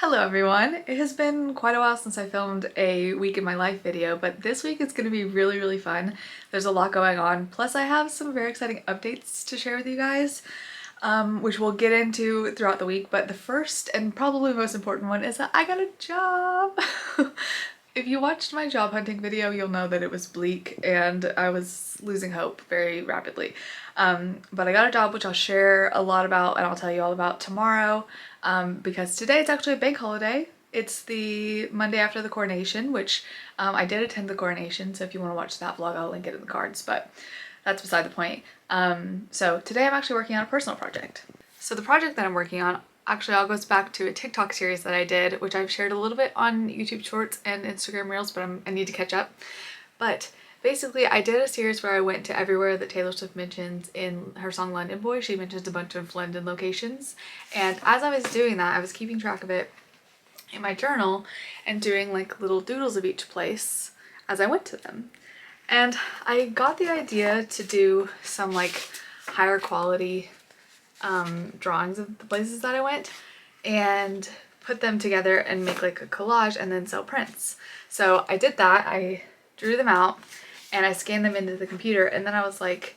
Hello everyone! It has been quite a while since I filmed a week in my life video, but this week is going to be really fun. There's a lot going on, plus I have some very exciting updates to share with you guys, which we'll get into throughout the week, but the first and probably most important one is that I got a job! If you watched my job hunting video, you'll know that it was bleak and I was losing hope very rapidly. But I got a job which I'll share a lot about and I'll tell you all about tomorrow because today it's actually a bank holiday. It's the Monday after the coronation, which I did attend the coronation, so if you want to watch that vlog, I'll link it in the cards, but that's beside the point. So today I'm actually working on a personal project. So the project that I'm working on actually all goes back to a TikTok series that I did, which I've shared a little bit on YouTube Shorts and Instagram Reels, but I need to catch up. But basically, I did a series where I went to everywhere that Taylor Swift mentions in her song London Boy. She mentions a bunch of London locations. And as I was doing that, I was keeping track of it in my journal and doing like little doodles of each place as I went to them. And I got the idea to do some like higher quality drawings of the places that I went and put them together and make like a collage and then sell prints. So I did that. I drew them out and I scanned them into the computer, and then I was like,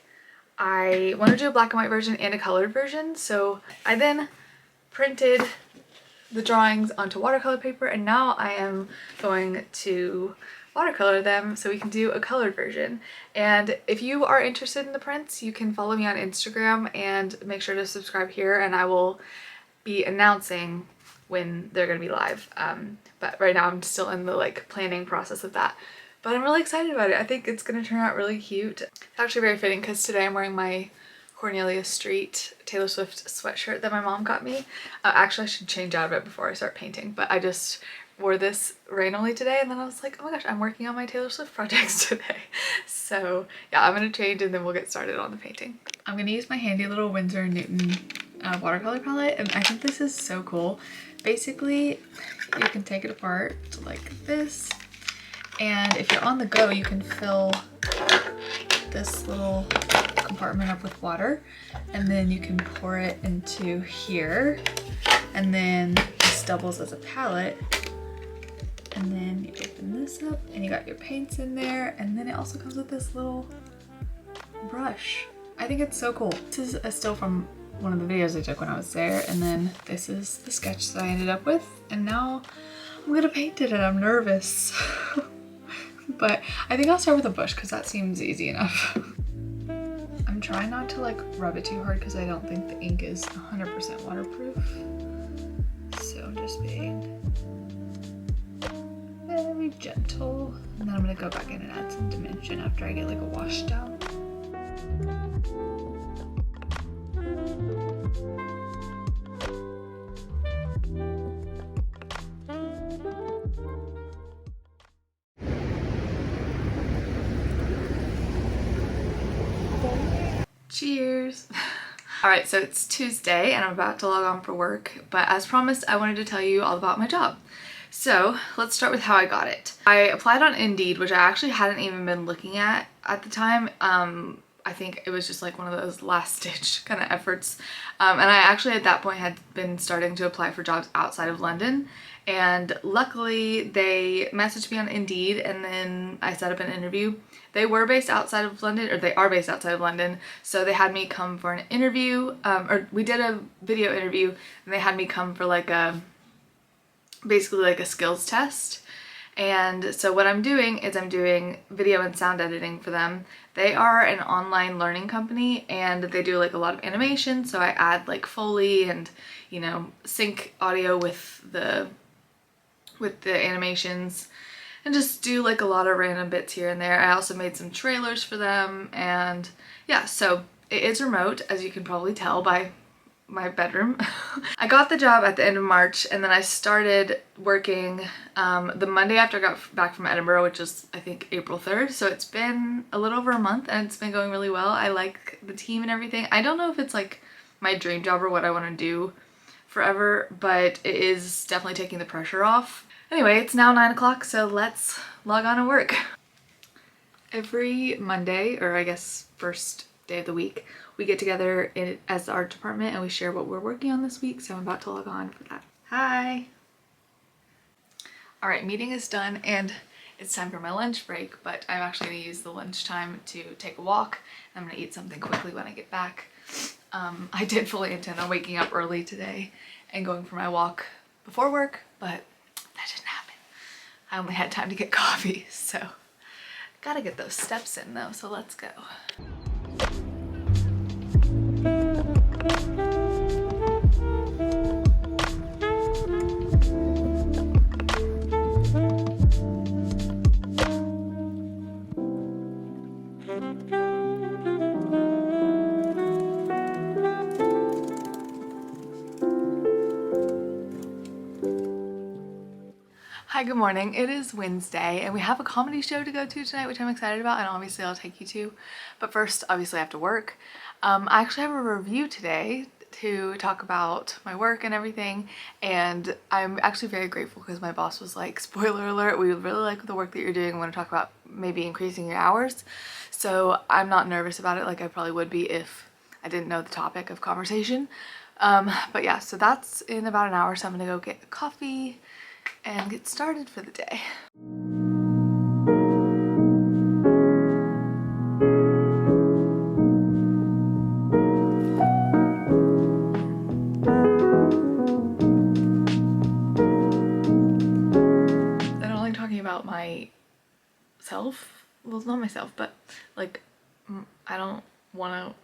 I want to do a black and white version and a colored version. So I then printed the drawings onto watercolor paper, and now I am going to watercolor them so we can do a colored version. And if you are interested in the prints, you can follow me on Instagram and make sure to subscribe here, and I will be announcing when they're gonna be live. But right now I'm still in the like planning process of that. But I'm really excited about it. I think it's gonna turn out really cute. It's actually very fitting because today I'm wearing my Cornelia Street Taylor Swift sweatshirt that my mom got me. Actually, I should change out of it before I start painting, but I just wore this randomly today and then I was like, oh my gosh, I'm working on my Taylor Swift projects today. So yeah, I'm gonna change and then we'll get started on the painting. I'm gonna use my handy little Winsor & Newton watercolor palette, and I think this is so cool. Basically, you can take it apart like this, and if you're on the go, you can fill this little compartment up with water, and then you can pour it into here, and then this doubles as a palette. And then you open this up and you got your paints in there, and then it also comes with this little brush. I think it's so cool. This is a still from one of the videos I took when I was there, and then this is the sketch that I ended up with, and now I'm gonna paint it and I'm nervous. But I think I'll start with a bush because that seems easy enough. I'm trying not to like rub it too hard because I don't think the ink is 100% waterproof. So I'm just being very gentle. And then I'm gonna go back in and add some dimension after I get like a wash down. Cheers! Alright, so it's Tuesday and I'm about to log on for work, but as promised, I wanted to tell you all about my job. So let's start with how I got it. I applied on Indeed, which I actually hadn't even been looking at the time. I think it was just like one of those last ditch kind of efforts. And I actually at that point had been starting to apply for jobs outside of London. And luckily they messaged me on Indeed and then I set up an interview. They were based outside of London, or they are based outside of London. So they had me come for an interview, or we did a video interview and they had me come for like basically like a skills test. And so what I'm doing is I'm doing video and sound editing for them. They are an online learning company and they do like a lot of animation, so I add like Foley and, you know, sync audio with the animations and just do like a lot of random bits here and there. I also made some trailers for them, and yeah, so it is remote, as you can probably tell by my bedroom. I got the job at the end of March, and then I started working the Monday after I got back from Edinburgh, which is I think April 3rd. So it's been a little over a month and it's been going really well. I like the team and everything. I don't know if it's like my dream job or what I want to do forever, but it is definitely taking the pressure off. Anyway, it's now 9 o'clock, so let's log on to work. Every Monday, or I guess first day of the week, we get together as the art department and we share what we're working on this week, so I'm about to log on for that. Hi! All right, meeting is done and it's time for my lunch break, but I'm actually gonna use the lunchtime to take a walk. I'm gonna eat something quickly when I get back. I did fully intend on waking up early today and going for my walk before work, but that didn't happen. I only had time to get coffee, so gotta get those steps in though, so let's go. Hi, good morning. It is Wednesday and we have a comedy show to go to tonight, which I'm excited about, and obviously I'll take you to. But first, obviously I have to work. I actually have a review today to talk about my work and everything, and I'm actually very grateful because my boss was like, spoiler alert, we really like the work that you're doing. I want to talk about maybe increasing your hours. So I'm not nervous about it like I probably would be if I didn't know the topic of conversation. But yeah, so that's in about an hour, so I'm gonna go get coffee and get started for the day. I'm only talking about myself. Well, it's not myself, but like, I don't know.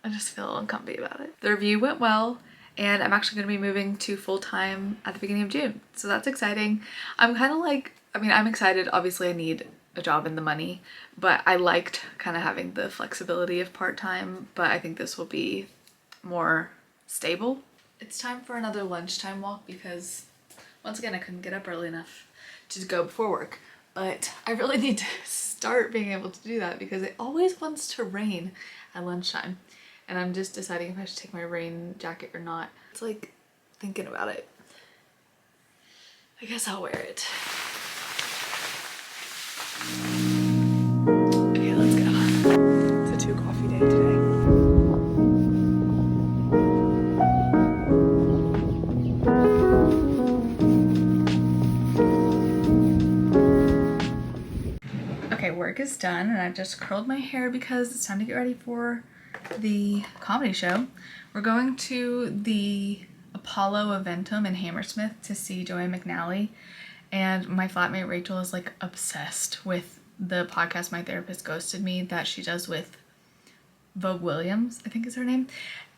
I just feel uncomfy about it. The review went well, and I'm actually going to be moving to full-time at the beginning of June. So that's exciting. I'm kind of like, I'm excited. Obviously I need a job and the money, but I liked kind of having the flexibility of part-time, but I think this will be more stable. It's time for another lunchtime walk because once again, I couldn't get up early enough to go before work, but I really need to start being able to do that because it always wants to rain at lunchtime. And I'm just deciding if I should take my rain jacket or not. It's like thinking about it. I guess I'll wear it. Okay, let's go. It's a 2 coffee day today. Okay, work is done and I've just curled my hair because it's time to get ready for the comedy show. We're going to the Apollo Eventum in Hammersmith to see Joanne McNally, and my flatmate Rachel is like obsessed with the podcast My Therapist Ghosted Me that she does with Vogue Williams, I think is her name.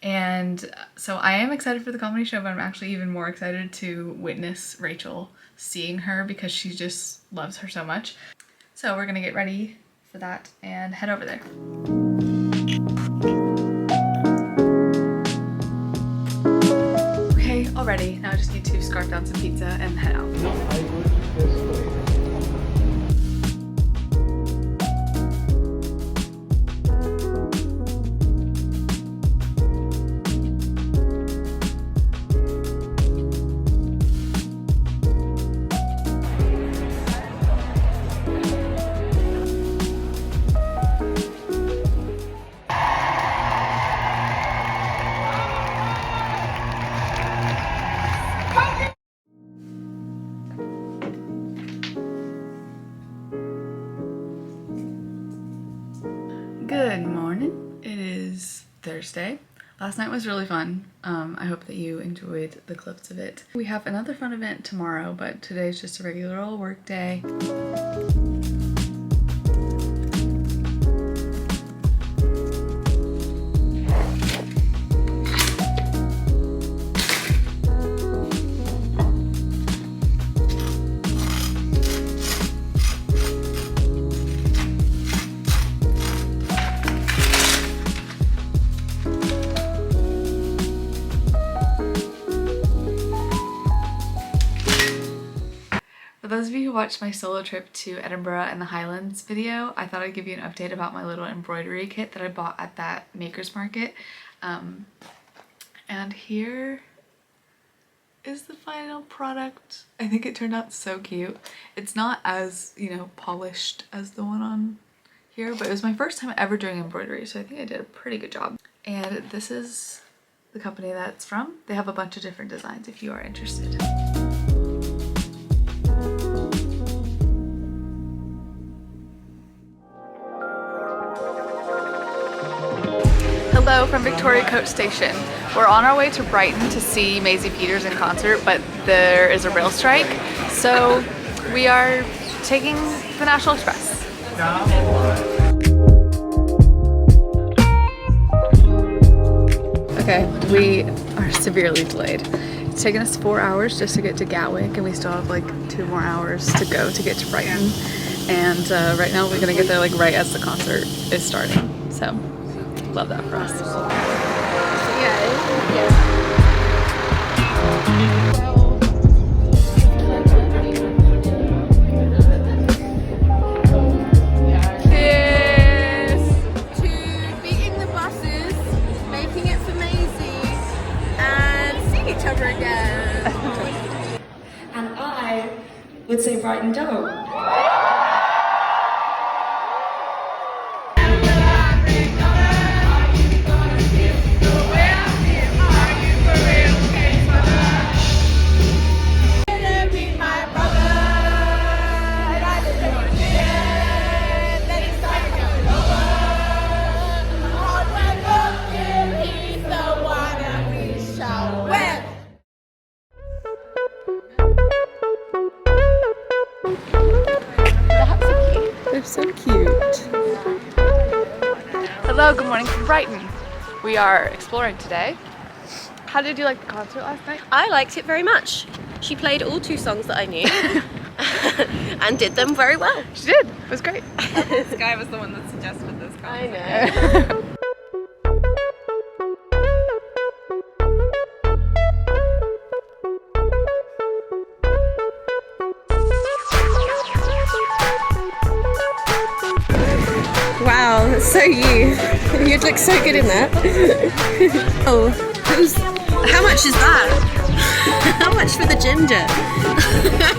And so I am excited for the comedy show, but I'm actually even more excited to witness Rachel seeing her because she just loves her so much. So we're gonna get ready for that and head over there. Okay, all ready. Now I just need to scarf down some pizza and head out. Good morning. It is Thursday. Last night was really fun. I hope that you enjoyed the clips of it. We have another fun event tomorrow, but today's just a regular old work day. For those of you who watched my solo trip to Edinburgh and the Highlands video, I thought I'd give you an update about my little embroidery kit that I bought at that maker's market. And here is the final product. I think it turned out so cute. It's not as, you know, polished as the one on here, but it was my first time ever doing embroidery, so I think I did a pretty good job. And this is the company that's from. They have a bunch of different designs if you are interested. from Victoria Coach Station. We're on our way to Brighton to see Maisie Peters in concert, but there is a rail strike, so we are taking the National Express. Okay, we are severely delayed. It's taken us 4 hours just to get to Gatwick, and we still have like 2 more hours to go to get to Brighton. And right now we're gonna get there like right as the concert is starting. So, love that for us. Cheers to beating the buses, making it for Maisie, and seeing each other again. And I would say Brighton don't. They're so cute. Hello, good morning from Brighton. We are exploring today. How did you like the concert last night? I liked it very much. She played all 2 songs that I knew and did them very well. She did. It was great. This guy was the one that suggested this concert. I know. Wow, that's so you. You'd look so good in that. Oh, how much is that? How much for the ginger?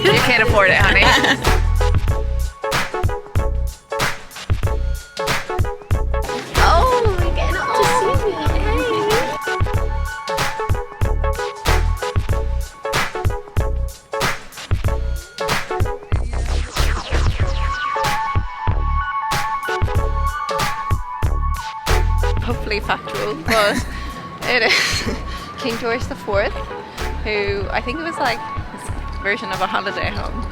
You can't afford it, honey. Oh, we're getting up to see me. Hopefully factual, but it is King George IV, who I think it was like his version of a holiday home.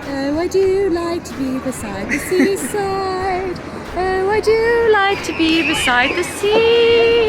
Oh, I do like to be beside the seaside. Oh, I do like to be beside the sea.